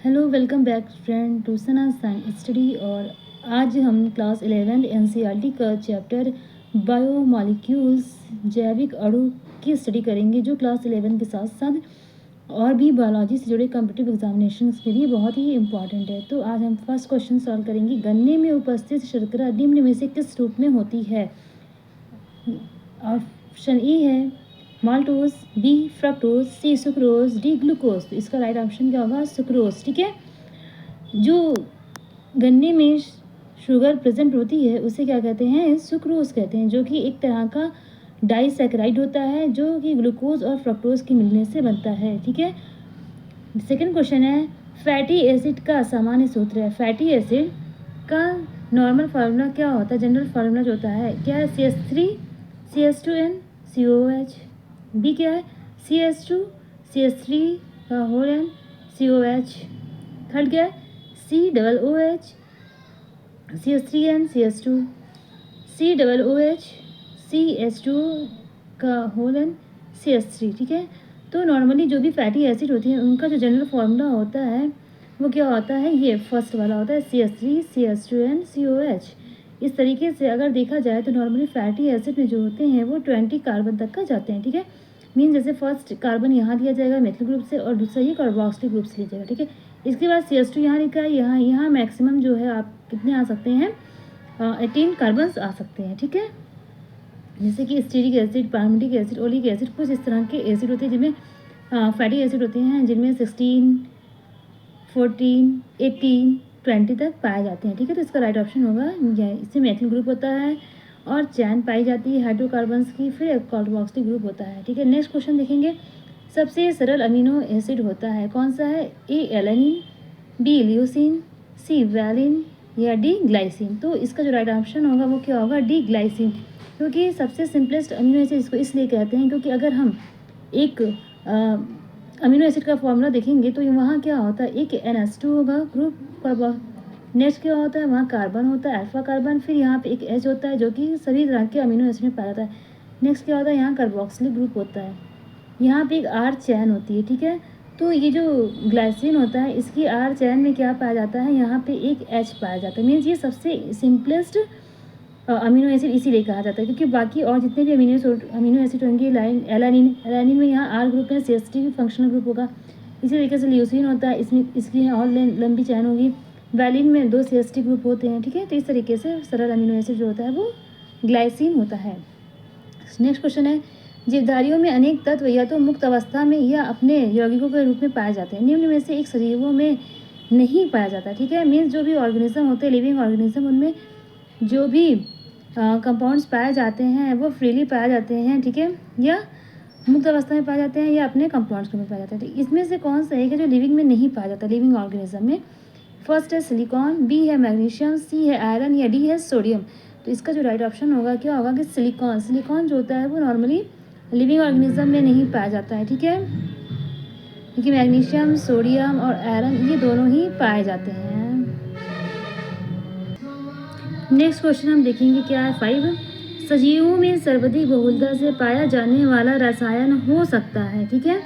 Hello welcome back friend to Sana science study. और आज हम क्लास 11 एनसीईआरटी का चैप्टर बायोमॉलिक्यूल्स जैविक अणु की स्टडी करेंगे, जो क्लास 11 के साथ साथ और भी बायोलॉजी से जुड़े कॉम्पिटिटिव एग्जामिनेशन के लिए बहुत ही इंपॉर्टेंट है। तो आज हम फर्स्ट क्वेश्चन सॉल्व करेंगे। गन्ने में उपस्थित शर्करा निम्न में से किस रूप में होती है? ऑप्शन ए है माल्टोज, बी फ्रक्टोज, सी सुक्रोज, डी ग्लूकोज। तो इसका राइट ऑप्शन क्या होगा? सुक्रोज। ठीक है, जो गन्ने में शुगर प्रेजेंट होती है उसे क्या कहते हैं? सुक्रोज कहते हैं, जो कि एक तरह का डाइसैकेराइड होता है जो कि ग्लूकोज और फ्रक्टोज के मिलने से बनता है। ठीक है, सेकंड क्वेश्चन है फैटी एसिड का सामान्य सूत्र है। फैटी एसिड का नॉर्मल फार्मूला क्या होता है? जनरल फार्मूला जो होता है क्या है? CH3 CH2N COH। बी क्या है? CH2 CH3 का होल एन COH। थर्ड क्या है? COOH CH3N CH2 COOH CH2 का होल एन CH3। ठीक है, तो नॉर्मली जो भी फैटी एसिड होती है उनका जो जनरल फार्मूला होता है वो क्या होता है? ये फर्स्ट वाला होता है CH3 CH2N COH। इस तरीके से अगर देखा जाए तो नॉर्मली फैटी एसिड में जो होते हैं वो 20 कार्बन तक का जाते हैं। ठीक है, मीन जैसे फर्स्ट कार्बन यहाँ दिया जाएगा मेथिल ग्रुप से और दूसरा ये कार्बोक्सिलिक ग्रुप से लिया जाएगा। ठीक है, इसके बाद CH2 यहाँ लिखा है, यहाँ मैक्सिमम जो है आप कितने आ सकते हैं? 18 कार्बन्स आ सकते हैं। ठीक है, जैसे कि stearic acid, palmitic acid, oleic acid, कुछ इस तरह के एसिड होते हैं जिनमें फैटी एसिड होते हैं जिनमें 16 14 18 20 तक पाए जाते हैं। ठीक है, तो इसका राइट ऑप्शन होगा यह। इससे मेथिल ग्रुप होता है और चैन पाई जाती है हाइड्रोकार्बन्स की, फिर कार्बोक्सिलिक ग्रुप होता है। ठीक है, नेक्स्ट क्वेश्चन देखेंगे। सबसे सरल अमीनो एसिड होता है कौन सा है? ए एलेनिन, बी ल्यूसीन, सी वैलिन या डी ग्लाइसिन। तो इसका जो राइट ऑप्शन होगा वो क्या होगा? डी ग्लाइसिन, क्योंकि सबसे सिंपलेस्ट अमीनो एसिड इसको इसलिए कहते हैं क्योंकि अगर हम एक अमीनो एसिड का फॉर्मूला देखेंगे तो वहाँ क्या होता है? एक NH2 होगा ग्रुप कार्बन, नेक्स्ट क्या होता है? वहाँ कार्बन होता है अल्फा कार्बन, फिर यहाँ पे एक H होता है जो कि सभी तरह के अमीनो एसिड में पाया जाता है। नेक्स्ट क्या होता है? यहाँ कार्बोक्सिलिक ग्रुप होता है, यहाँ पे एक R चैन होती है। ठीक है, तो ये जो ग्लाइसिन होता है इसकी R चैन में क्या पाया जाता है? यहाँ पे एक H पाया जाता है। मीन्स ये सबसे सिंपलेस्ट अमीनो एसिड इसीलिए कहा जाता है क्योंकि बाकी और जितने भी अमीनो एसिड होंगे एलानिन में यहाँ R ग्रुप में CH3 फंक्शनल ग्रुप होगा। इसी तरीके से ल्यूसीन होता है, इसमें इसकी और लंबी चैन होगी। वैलिन में 2 CH3 ग्रुप होते हैं। ठीक है, तो इस तरीके से सरल अमीनो एसिड जो होता है वो ग्लाइसिन होता है। नेक्स्ट क्वेश्चन है जीवधारियों में अनेक तत्व या तो मुक्त अवस्था में या अपने यौगिकों के रूप में पाए जाते हैं। निम्न में से एक सजीवों में नहीं पाया जाता। ठीक है, मीन्स जो भी ऑर्गेनिज्म होते हैं लिविंग ऑर्गेनिज्म उनमें जो भी कंपाउंड्स पाए जाते हैं वो फ्रीली पाए जाते हैं। ठीक है, या मुक्त अवस्था में पाए जाते हैं या अपने कंपाउंड्स में पाए जाते हैं। इसमें से कौन सा है कि जो लिविंग में नहीं पाया जाता लिविंग ऑर्गेनिज्म में? फर्स्ट है सिलिकॉन, बी है मैग्नीशियम, सी है आयरन या डी है सोडियम। तो इसका जो राइट ऑप्शन होगा क्या होगा कि सिलिकॉन। सिलिकॉन जो होता है वो नॉर्मली लिविंग ऑर्गेनिज्म में नहीं पाया जाता है। ठीक है, क्योंकि मैग्नीशियम, सोडियम और आयरन ये दोनों ही पाए जाते हैं। नेक्स्ट क्वेश्चन हम देखेंगे क्या है 5। सजीवों में सर्वाधिक बहुलता से पाया जाने वाला रसायन हो सकता है। ठीक है,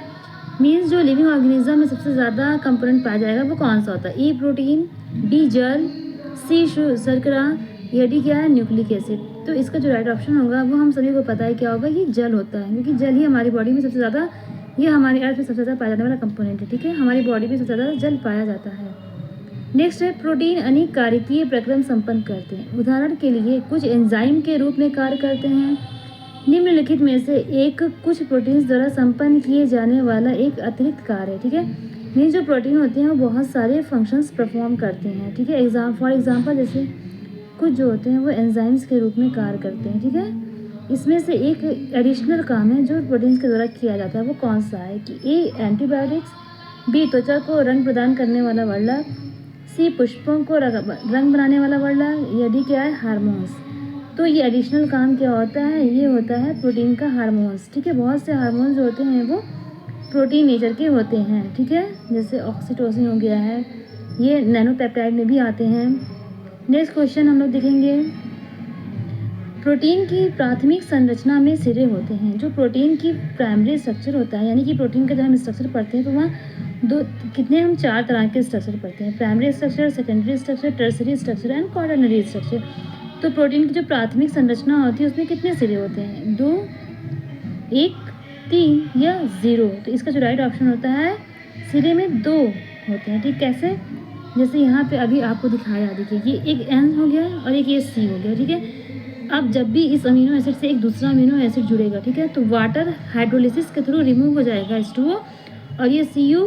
मीन्स जो लिविंग ऑर्गेनिज्म में सबसे ज़्यादा कंपोनेंट पाया जाएगा वो कौन सा होता है? ई प्रोटीन, बी जल, सी शर्करा या डी क्या है? Nucleic acid. तो इसका जो राइट ऑप्शन होगा वो हम सभी को पता है क्या होगा? ये जल होता है, क्योंकि जल ही हमारी बॉडी में सबसे ज़्यादा, ये हमारी अर्थ में सबसे ज़्यादा पाया जाने वाला कंपोनेंट है। ठीक है, हमारी बॉडी में सबसे ज़्यादा जल पाया जाता है। नेक्स्ट है प्रोटीन अनेक कार्यकीय प्रक्रम संपन्न करते हैं। उदाहरण के लिए कुछ एंजाइम के रूप में कार्य करते हैं। निम्नलिखित में से एक कुछ प्रोटीन्स द्वारा संपन्न किए जाने वाला एक अतिरिक्त कार्य है। ठीक है, मीन्स जो प्रोटीन होते हैं वो बहुत सारे फंक्शंस परफॉर्म करते हैं। ठीक है, फॉर एग्जांपल जैसे कुछ जो होते हैं वो एंजाइम्स के रूप में कार्य करते हैं। ठीक है, इसमें से एक एडिशनल काम है जो प्रोटीन्स के द्वारा किया जाता है वो कौन सा है? कि ए एंटीबायोटिक्स, बी त्वचा को रंग प्रदान करने वाला वर्णक, सी पुष्पों को रंग बनाने वाला वर्णक या डी क्या है? हार्मोन्स। तो ये एडिशनल काम क्या होता है? ये होता है प्रोटीन का हार्मोन्स। ठीक है, बहुत से हार्मोन्स जो होते हैं वो प्रोटीन नेचर के होते हैं। ठीक है, जैसे ऑक्सीटोसिन हो गया है, ये नैनोपेप्टाइड में भी आते हैं। नेक्स्ट क्वेश्चन हम लोग देखेंगे। प्रोटीन की प्राथमिक संरचना में सिरे होते हैं। जो प्रोटीन की प्राइमरी स्ट्रक्चर होता है यानी कि प्रोटीन का जब हम स्ट्रक्चर पढ़ते हैं तो वहाँ दो कितने हम 4 तरह के स्ट्रक्चर पढ़ते हैं, primary structure, secondary structure, tertiary structure and quaternary structure. तो प्रोटीन की जो प्राथमिक संरचना होती है उसमें कितने सिरे होते हैं, 2, 1, 3 या 0। तो इसका जो राइट ऑप्शन होता है सिरे में 2 होते हैं। ठीक, कैसे, जैसे यहाँ पे अभी आपको दिखाया, देखिए ये एक N हो गया और एक ये C हो गया। ठीक है, अब जब भी इस अमीनो एसिड से एक दूसरा अमीनो एसिड जुड़ेगा, ठीक है, तो वाटर हाइड्रोलिसिस के थ्रू रिमूव हो जाएगा H2O, और ये Cu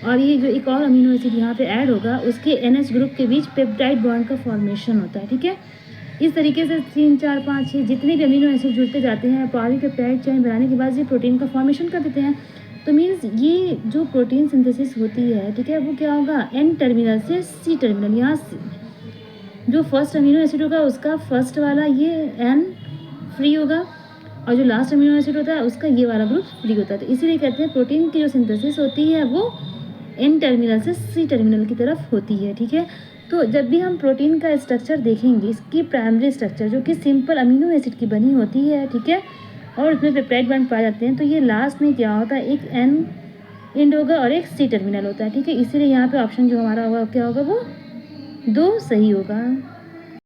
और ये जो एक और अमीनो एसिड यहाँ पे ऐड होगा उसके NH ग्रुप के बीच पेप्टाइड बॉन्ड का फॉर्मेशन होता है। ठीक है, इस तरीके से 3, 4, 5, 6 जितने भी अमीनो एसिड जुड़ते जाते हैं पॉलीपेप्टाइड चेन बनाने के बाद ये प्रोटीन का फॉर्मेशन कर देते हैं। तो मीन्स ये जो प्रोटीन सिंथेसिस होती है, ठीक है, वो क्या होगा, N टर्मिनल से C टर्मिनल, यहाँ जो फर्स्ट अमीनो एसिड होगा उसका फर्स्ट वाला ये N फ्री होगा और जो लास्ट अमीनो एसिड होता है उसका ये वाला ग्रुप फ्री होता है। तो इसीलिए कहते हैं प्रोटीन की जो सिंथेसिस होती है वो N टर्मिनल से C टर्मिनल की तरफ होती है। ठीक है, तो जब भी हम प्रोटीन का स्ट्रक्चर देखेंगे, इसकी प्राइमरी स्ट्रक्चर जो कि सिंपल अमीनो एसिड की बनी होती है, ठीक है, और उसमें पेप्टाइड बॉन्ड पाए जाते हैं, तो ये लास्ट में क्या होता है, एक N एंड होगा और एक C टर्मिनल होता है। ठीक है, इसीलिए यहाँ पे ऑप्शन जो हमारा होगा क्या होगा, वो 2 सही होगा।